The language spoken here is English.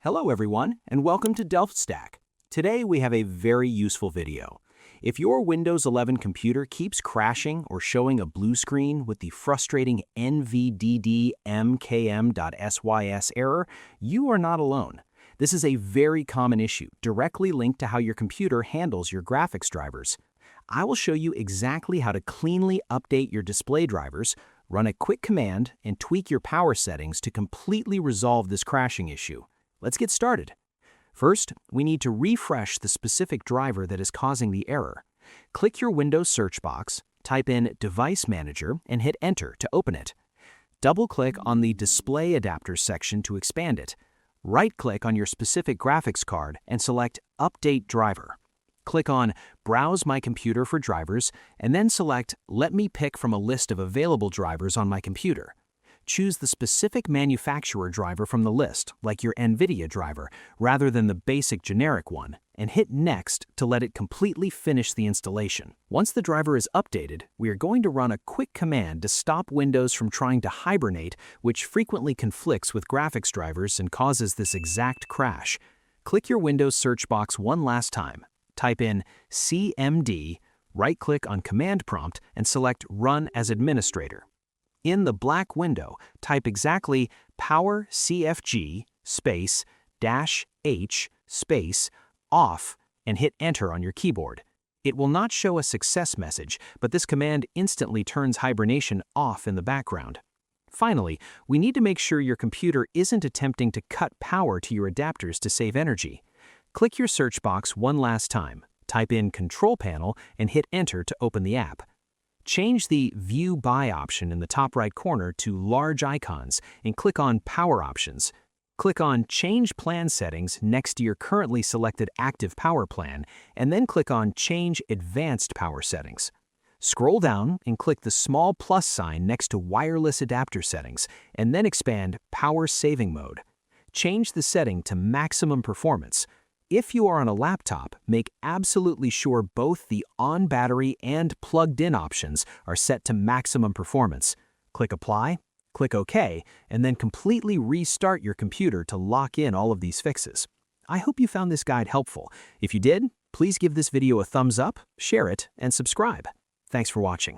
Hello everyone, and welcome to DelftStack. Today we have a very useful video. If your Windows 11 computer keeps crashing or showing a blue screen with the frustrating nvlddmkm.sys error, you are not alone. This is a very common issue, directly linked to how your computer handles your graphics drivers. I will show you exactly how to cleanly update your display drivers, run a quick command, and tweak your power settings to completely resolve this crashing issue. Let's get started. First, we need to refresh the specific driver that is causing the error. Click your Windows search box, type in Device Manager, and hit Enter to open it. Double-click on the Display Adapters section to expand it. Right-click on your specific graphics card and select Update Driver. Click on Browse My Computer for drivers, and then select Let me pick from a list of available drivers on my computer. Choose the specific manufacturer driver from the list, like your NVIDIA driver, rather than the basic generic one, and hit Next to let it completely finish the installation. Once the driver is updated, we are going to run a quick command to stop Windows from trying to hibernate, which frequently conflicts with graphics drivers and causes this exact crash. Click your Windows search box one last time. Type in CMD, right-click on Command Prompt, and select Run as Administrator. In the black window, type exactly powercfg -h off and hit Enter on your keyboard. It will not show a success message, but this command instantly turns hibernation off in the background. Finally, we need to make sure your computer isn't attempting to cut power to your adapters to save energy. Click your search box one last time, type in Control Panel, and hit Enter to open the app. Change the View By option in the top right corner to Large Icons and click on Power Options. Click on Change Plan Settings next to your currently selected active power plan, and then click on Change Advanced Power Settings. Scroll down and click the small plus sign next to Wireless Adapter Settings, and then expand Power Saving Mode. Change the setting to Maximum Performance. If you are on a laptop, make absolutely sure both the on battery and plugged in options are set to maximum performance. Click Apply, click OK, and then completely restart your computer to lock in all of these fixes. I hope you found this guide helpful. If you did, please give this video a thumbs up, share it, and subscribe. Thanks for watching.